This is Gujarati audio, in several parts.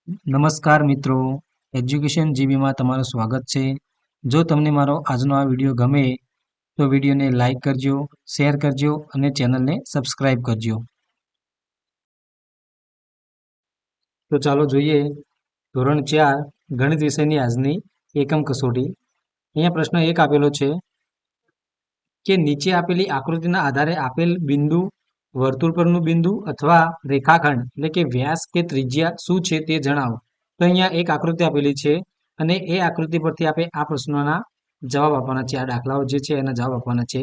નમસ્કાર મિત્રો, એજ્યુકેશન જીબીમાં તમારું સ્વાગત છે. જો તમને મારો આજનો આ વિડીયો ગમે તો વિડીયોને લાઈક કરજો, શેર કરજો અને ચેનલને સબસ્ક્રાઈબ કરજો. તો ચાલો જોઈએ ધોરણ 4 ગણિત વિષયની આજની એકમ કસોટી. અહીંયા પ્રશ્ન 1 આપેલો છે કે નીચે આપેલી આકૃતિના આધારે આપેલ બિંદુ વર્તુળ પરનું બિંદુ અથવા રેખાખંડ એટલે કે વ્યાસ કે ત્રિજ્યા શું છે તે જણાવો. તો અહીંયા એક આકૃતિ આપેલી છે અને એ આકૃતિ પરથી આપણે આ પ્રશ્નોના જવાબ આપવાના છે. આ દાખલાઓ જે છે એના જવાબ આપવાના છે.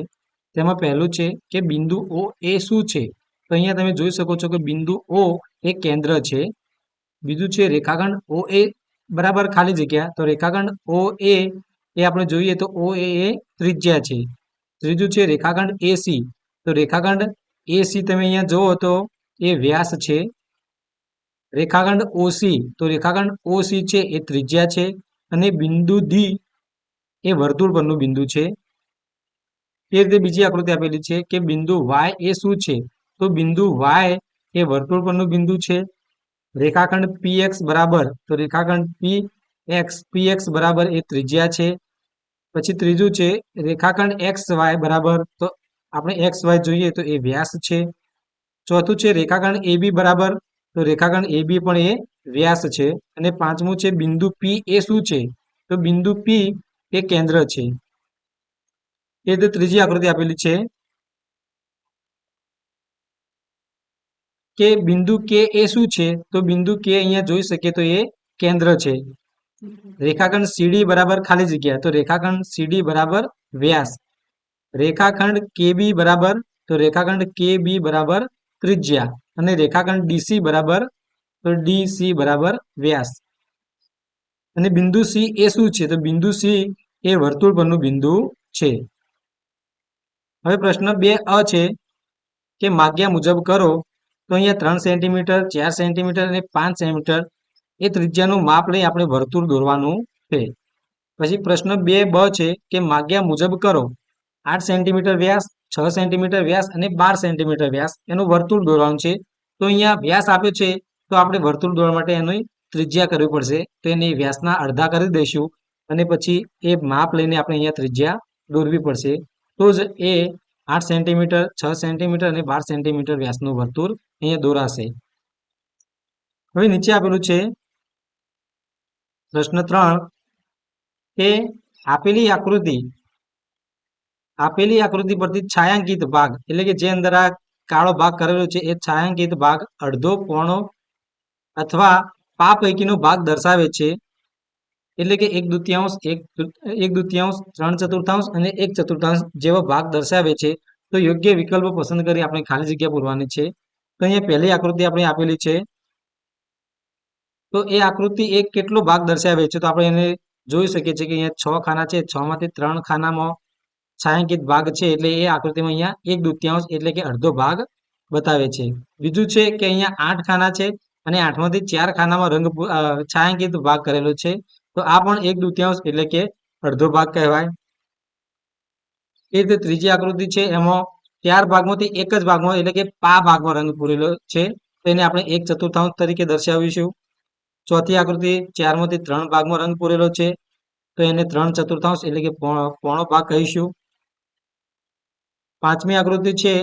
તેમાં પહેલું છે કે બિંદુ ઓ એ શું છે? તો અહીંયા તમે જોઈ શકો છો કે બિંદુ ઓ એ કેન્દ્ર છે. બીજું છે રેખાખંડ ઓ એ બરાબર ખાલી જગ્યા. તો રેખાખંડ ઓ એ આપણે જોઈએ તો ઓ એ ત્રિજ્યા છે. ત્રીજું છે રેખાખંડ એસી. તો રેખાખંડ એસી તમે અહીંયા જુઓ તો એ વ્યાસ છે. રેખાખંડ ઓસી તો રેખાખંડ ઓસી છે એ ત્રિજ્યા છે અને બિંદુ ડી એ વર્તુળ પરનું બિંદુ છે. એ રીતે બીજી આકૃતિ આપેલી છે કે બિંદુ વાય એ શું છે? તો બિંદુ વાય એ વર્તુળ પરનું બિંદુ છે. રેખાખંડ પીએક્સ બરાબર તો રેખાખંડ પીએક્સ બરાબર એ ત્રિજ્યા છે. પછી ત્રીજું છે રેખાખંડ એક્સ વાય બરાબર તો આપણે એક્સ વાય જોઈએ તો એ વ્યાસ છે. ચોથું છે રેખાખંડ એબી બરાબર તો રેખાખંડ એબી પણ એ વ્યાસ છે. અને પાંચમું છે બિંદુ પી એ શું છે? તો બિંદુ પી એ કેન્દ્ર છે. એ રીતે ત્રીજી આકૃતિ આપેલી છે કે બિંદુ કે એ શું છે? તો બિંદુ કે અહીંયા જોઈ શકીએ તો એ કેન્દ્ર છે. રેખાખંડ સીડી બરાબર ખાલી જગ્યા તો રેખાખંડ સીડી બરાબર વ્યાસ. રેખાખંડ કેબી બરાબર તો રેખાખંડ કેબી બરાબર ત્રિજ્યા અને રેખાખંડ ડીસી બરાબર તો ડીસી બરાબર વ્યાસ. અને બિંદુ સી એ શું છે? તો બિંદુ સી એ વર્તુળ પરનું બિંદુ છે. હવે પ્રશ્ન 2 છે કે માગ્યા મુજબ કરો. તો અહીંયા 3 સેન્ટીમીટર 4 સેન્ટીમીટર અને 5 સેન્ટીમીટર એ ત્રિજ્યાનું માપ લઈ આપણે વર્તુળ દોરવાનું છે. પછી પ્રશ્ન 2 છે કે માગ્યા મુજબ કરો. 8 સેન્ટીમીટર વ્યાસ 6 સેન્ટીમીટર વ્યાસ અને 12 સેન્ટીમીટર વ્યાસ એનું વર્તુળ દોરવાનું છે. તો અહીંયા વ્યાસ આપ્યો છે તો આપણે વર્તુળ દોરવા માટે એની ત્રિજ્યા કરવી પડશે. તો એને વ્યાસના અડધા કરી દઈશું અને પછી એ માપ લઈને આપણે અહીંયા ત્રિજ્યા દોરવી પડશે. તો જ એ 8 સેન્ટીમીટર 6 સેન્ટીમીટર અને 12 સેન્ટીમીટર વ્યાસનું વર્તુળ અહીંયા દોરાશે. હવે નીચે આપેલું છે પ્રશ્ન 3 કે આપેલી આકૃતિ પરથી છાયાંકિત ભાગ એટલે કે જે અંદર આ કાળો ભાગ કરેલો છે એ છાયાંકિત ભાગ અડધો પોણો અથવા પા પૈકીનો ભાગ દર્શાવે છે. એટલે કે 1/2 3/4 અને 1/4 જેવો ભાગ દર્શાવે છે. તો યોગ્ય વિકલ્પો પસંદ કરી આપણે ખાલી જગ્યા પૂરવાની છે. તો અહીંયા પહેલી આકૃતિ આપણે આપેલી છે તો એ આકૃતિ એક કેટલો ભાગ દર્શાવે છે? તો આપણે એને જોઈ શકીએ છીએ કે અહીંયા 6 ખાના છે. 6 માંથી 3 ખાનામાં છાયાંકિત ભાગ છે એટલે એ આકૃતિમાં અહીંયા 1/2 એટલે કે અડધો ભાગ બતાવે છે. બીજું છે કે અહીંયા 8 ખાના છે અને 8 માંથી 4 ખાનામાં છાયાંકિત ભાગ કરેલો છે. તો આ પણ 1/2 એટલે કે અડધો ભાગ કહેવાય. એ રીતે ત્રીજી આકૃતિ છે એમાં 4 ભાગમાંથી એક જ ભાગમાં એટલે કે પા ભાગમાં રંગ પૂરેલો છે. તો એને આપણે 1/4 તરીકે દર્શાવીશું. ચોથી આકૃતિ 4 માંથી 3 ભાગમાં રંગ પૂરેલો છે. તો એને 3/4 એટલે કે પોણો ભાગ કહીશું. પાંચમી આકૃતિ છે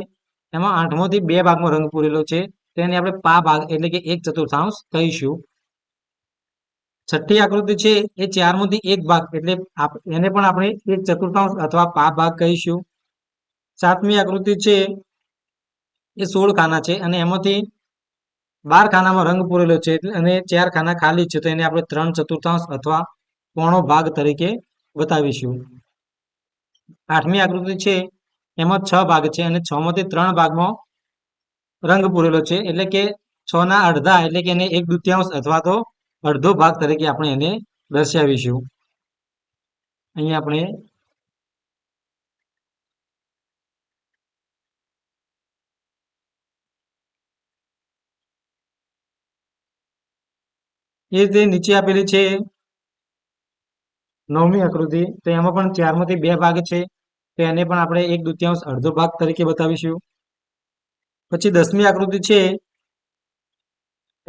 એમાં 8 માંથી 2 ભાગમાં રંગ પૂરેલો છે. તો એને આપણે પા ભાગ એટલે કે 1/4 કહીશું. છઠ્ઠી આકૃતિ છે એ 4 માંથી 1 ભાગ એટલે એને પણ આપણે 1/4 અથવા પા ભાગ કહીશું. સાતમી આકૃતિ છે એ 16 ખાના છે અને એમાંથી 12 ખાનામાં રંગ પૂરેલો છે અને 4 ખાના ખાલી છે. તો એને આપણે 3/4 અથવા પોણો ભાગ તરીકે બતાવીશું. આઠમી આકૃતિ છે એમાં 6 ભાગ છે અને 6 માંથી 3 ભાગમાં રંગ પૂરેલો છે એટલે કે 6 ના અડધા એટલે કે એને 1/2 અથવા તો અડધો ભાગ તરીકે આપણે એને દર્શાવીશું. અહીંયા આપણે એ રીતે નીચે આપેલી છે 9મી આકૃતિ. તો એમાં પણ 4 માંથી 2 ભાગ છે. તો એને પણ આપણે 1/2 અડધો ભાગ તરીકે બતાવીશું. પછી 10મી આકૃતિ છે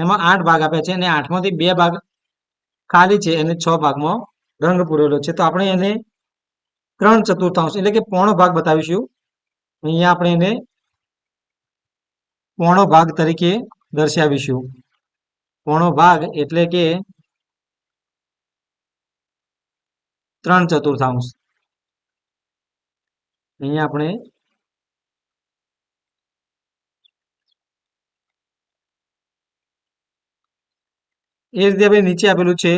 એમાં 8 ભાગ આપ્યા છે અને 8માંથી 2 ભાગ ખાલી છે અને 6 ભાગમાં રંગ પૂરેલો છે. તો આપણે એને 3/4 એટલે કે પોણો ભાગ બતાવીશું. અહીંયા આપણે એને પોણો ભાગ તરીકે દર્શાવીશું. પોણો ભાગ એટલે કે 3/4. અહીંયા આપણે એ રીતે આપણે નીચે આપેલું છે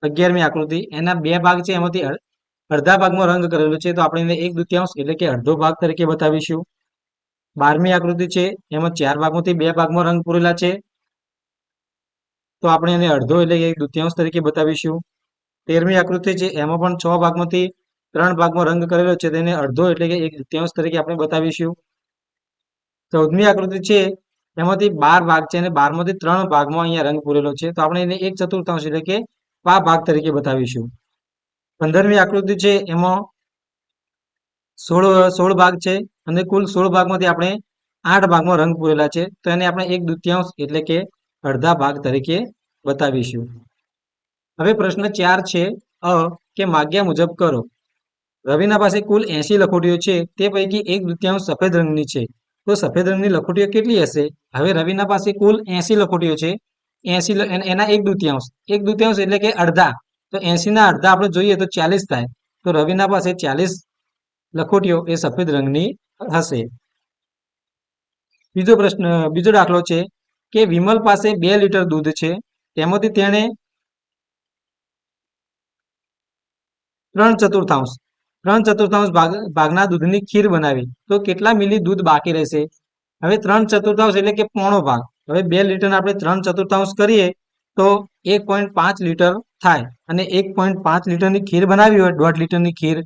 11મી આકૃતિ, એના 2 ભાગ છે, એમાંથી અડધા ભાગમાં રંગ કરેલો છે, તો આપણે એને 1/2 એટલે કે અડધો ભાગ તરીકે બતાવીશું. 12મી આકૃતિ છે, એમાં 4 ભાગમાંથી 2 ભાગમાં રંગ પૂરેલા છે, તો આપણે એને અડધો એટલે કે 1/2 તરીકે બતાવીશું. 13મી આકૃતિ છે, એમાં પણ 6 ભાગમાંથી 3 ભાગમાં રંગ કરેલો છે, તેને અડધો એટલે કે 1/2 તરીકે આપણે બતાવીશું. 14મી આકૃતિ છે, એમાંથી 12 ભાગ છે અને 12માંથી 3 ભાગમાં અહીંયા રંગ પૂરેલો છે, તો આપણે એને 1/4 એટલે કે પા ભાગ તરીકે બતાવીશું. 15મી આકૃતિ છે, એમાં 16 ભાગ છે અને કુલ 16 ભાગમાંથી આપણે 8 ભાગમાં રંગ પૂરેલા છે, તો એને આપણે 1/2 એટલે કે અડધા ભાગ તરીકે બતાવીશું. હવે પ્રશ્ન 4 છે કે માગ્યા મુજબ કરો. રવિના પાસે કુલ 80 લખોટીઓ છે, તે પૈકી 1/2 સફેદ રંગની છે, તો સફેદ રંગની લખોટીઓ કેટલી હશે? હવે રવિના પાસે કુલ 80 લખોટીઓ છે, 80 એના 1/2 એટલે કે અડધા, તો 80ના અડધા આપણે જોઈએ તો 40 થાય, તો રવિના પાસે 40 લખોટીઓ એ સફેદ રંગની હશે. બીજો દાખલો છે કે વિમલ પાસે 2 લીટર દૂધ છે, તેમાંથી તેણે 3/4 ભાગના દૂધની ખીર બનાવી, તો કેટલા મિલી દૂધ બાકી રહેશે? હવે 3/4 એટલે કે પોણો ભાગ. હવે 2 લીટર આપણે 3/4 કરીએ તો 1.5 લીટર થાય, અને 1.5 લીટરની ખીર બનાવી હોય, 1.5 લીટરની ખીર,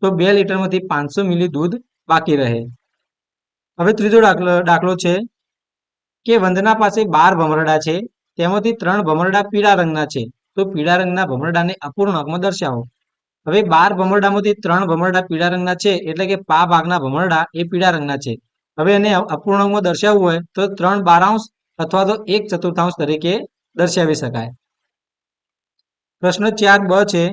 તો 2 લીટરમાંથી 500 મિલી દૂધ બાકી રહે. હવે ત્રીજો દાખલો છે કે વંદના પાસે 12 ભમરડા છે, તેમાંથી 3 ભમરડા પીળા રંગના છે, તો પીળા રંગના ભમરડાને અપૂર્ણાંકમાં દર્શાવો. હવે 12 ભમરડામાંથી 3 ભમરડા પીળા રંગના છે, એટલે કે પા ભાગના ભમરડા એ પીળા રંગના છે. હવે એને અપૂર્ણાંકમાં દર્શાવવું હોય તો 3/12 અથવા તો 1/4 તરીકે દર્શાવી શકાય. પ્રશ્ન 4બ છે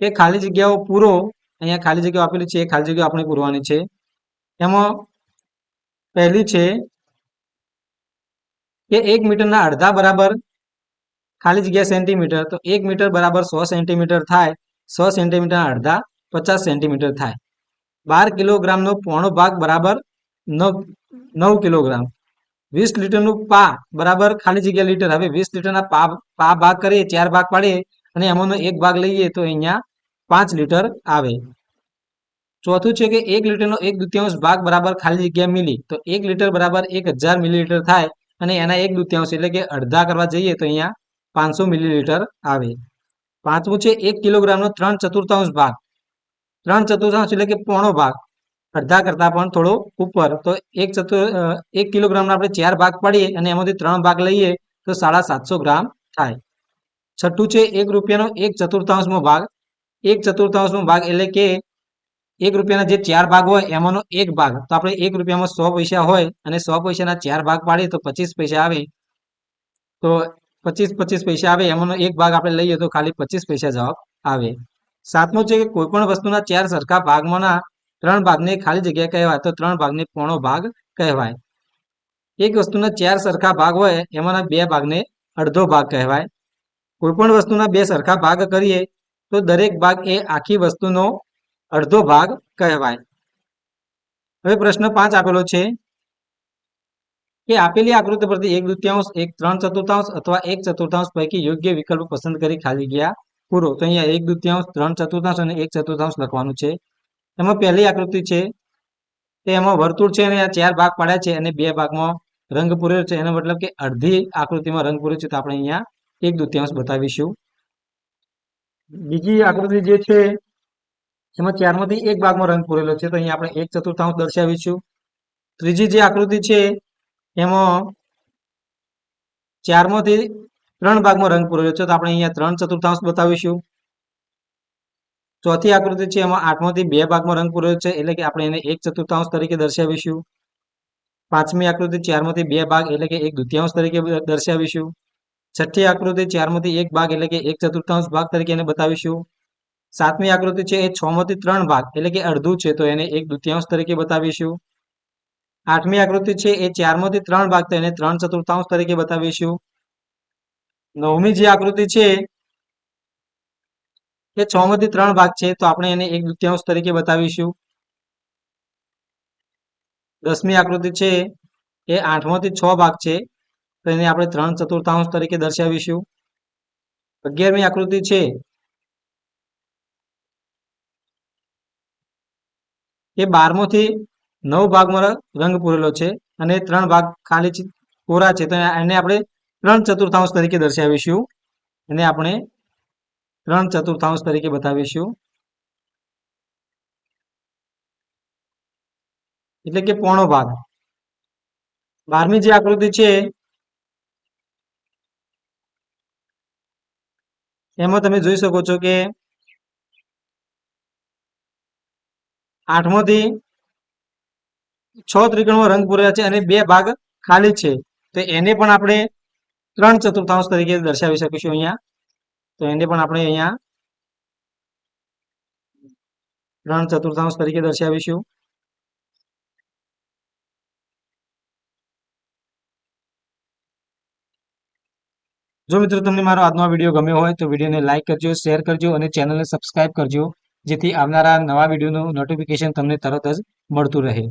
કે ખાલી જગ્યાઓ પૂરો. અહીંયા ખાલી જગ્યાઓ આપેલી છે, ખાલી જગ્યાઓ આપણે પૂરવાની છે. એમાં પહેલી છે કે 1 મીટરના અડધા બરાબર ખાલી જગ્યા સેન્ટીમીટર, તો 1 મીટર બરાબર 100 સેન્ટીમીટર થાય, 100 સેન્ટીમીટરના અડધા 50 સેન્ટીમીટર થાય. 12 કિલોગ્રામનો પોણો ભાગ બરાબર 9 કિલોગ્રામ. 20 લીટરનું પા બરાબર ખાલી જગ્યા લીટર. હવે 20 લીટરના પા ભાગ કરીએ, 4 ભાગ પાડીએ અને એમાંનો 1 ભાગ લઈએ તો અહીંયા 5 લીટર આવે. ચોથું છે કે 1 લીટરનો 1/2 ભાગ બરાબર ખાલી જગ્યા મિલી, તો 1 લીટર બરાબર 1000 મિલીલીટર થાય, અને એના 1/2 એટલે કે અડધા કરવા જઈએ તો અહીંયા 500 મિલીલીટર આવે. પાંચમું છે 1 કિલોગ્રામનો 3/4 ભાગ. 3/4 એટલે કે પોણો ભાગ, અડધા કરતા પણ થોડો ઉપર, તો 1 કિલોગ્રામના આપણે 4 ભાગ પાડીએ અને એમાંથી 3 ભાગ લઈએ તો 750 ગ્રામ થાય. છઠ્ઠું છે 1 રૂપિયાનો 1/4 ભાગ. 1/4 ભાગ એટલે કે 1 રૂપિયાના જે 4 ભાગ હોય એમાંનો 1 ભાગ, તો આપણે 1 રૂપિયામાં 100 પૈસા હોય અને 100 પૈસાના 4 ભાગ પાડીએ તો 25 પૈસા આવે, તો 25 પૈસા આવે, એમાંનો 1 ભાગ આપણે લઈએ તો ખાલી 25 પૈસા જવાબ આવે. સાતમું છે કે કોઈ પણ વસ્તુના 4 સરખા ભાગમાંના 3 ભાગને ખાલી જગ્યા કહેવાય, તો 3 ભાગને પોણો ભાગ કહેવાય. એક વસ્તુના 4 સરખા ભાગ હોય, એમાંના 2 ભાગને અડધો ભાગ કહેવાય. કોઈ પણ વસ્તુના 2 સરખા ભાગ કરીએ તો દરેક ભાગ એ આખી વસ્તુનો અડધો ભાગ કહેવાય. હવે પ્રશ્ન 5 આપેલો છે કે આપેલી આકૃતિ પરથી 1/2, 1/3 અથવા 1/4 પૈકી યોગ્ય વિકલ્પ પસંદ કરી ખાલી જગ્યા પૂરો. તો અહીંયા 1/2, 3/4 અને 1/4 લખવાનું છે. એમાં પહેલી આકૃતિ છે તે એમાં વર્તુળ છે અને આ 4 ભાગ પાડ્યા છે અને 2 ભાગમાં રંગ પૂરેલો છે, એનો મતલબ કે અડધી આકૃતિમાં રંગ પૂર્યો છે, તો આપણે અહીંયા 1/2 બતાવીશું. બીજી આકૃતિ જે છે એમાં 4માંથી 1 ભાગમાં રંગ પૂરેલો છે, તો અહીંયા આપણે 1/4 દર્શાવીશું. ત્રીજી જે આકૃતિ છે એમાં 4માંથી 3 ભાગમાં રંગ પૂરેલો છે, તો આપણે અહીંયા 3/4 બતાવીશું. ચોથી આકૃતિ છે એમાં 8માંથી 2 ભાગમાં રંગ પૂરેલો છે, એટલે કે આપણે એને 1/4 તરીકે દર્શાવીશું. પાંચમી આકૃતિ 4 માંથી 2 ભાગ એટલે કે 1/2 તરીકે દર્શાવીશું. છઠ્ઠી આકૃતિ 4 માંથી 1 ભાગ એટલે કે 1/4 ભાગ તરીકે એને બતાવીશું. સાતમી આકૃતિ છે એ 6 માંથી 3 ભાગ એટલે કે અડધું છે તો એને 1/2 તરીકે બતાવીશું. આઠમી આકૃતિ છે એ 4 માંથી 3 ભાગ તો એને 3/4 તરીકે બતાવીશું. નવમી જે આકૃતિ છે એ 6 માંથી 3 ભાગ છે તો આપણે એને 1/2 તરીકે બતાવીશું. 10મી આકૃતિ છે એ 8 માંથી 6 ભાગ છે તો એને આપણે 3/4 તરીકે દર્શાવીશું. 11મી આકૃતિ છે એ 12 થી 9 ભાગમાં રંગ પૂરેલો છે અને 3 ભાગ ખાલી કોરા છે તો એને આપણે 3/4 તરીકે દર્શાવીશું. એને આપણે 3/4 તરીકે બતાવીશું. એટલે કે પોણો ભાગ. 12મી જે આકૃતિ છે એમાં તમે જોઈ શકો છો કે 8 માંથી 6 ત્રિકોણમાં રંગ પૂરેલા છે અને 2 ભાગ ખાલી છે તો એને પણ આપણે 3/4 તરીકે દર્શાવી શકીશું અહીંયા. તો એને પણ આપણે અહીંયા 3/4 તરીકે દર્શાવીશું. જો મિત્રો તમને મારો આજનો વિડીયો ગમ્યો હોય તો વિડીયોને લાઇક કરજો, શેર કરજો અને ચેનલને સબસ્ક્રાઇબ કરજો જેથી આવનારા નવા વિડીયોનું નોટિફિકેશન તમને તરત જ મળતું રહે.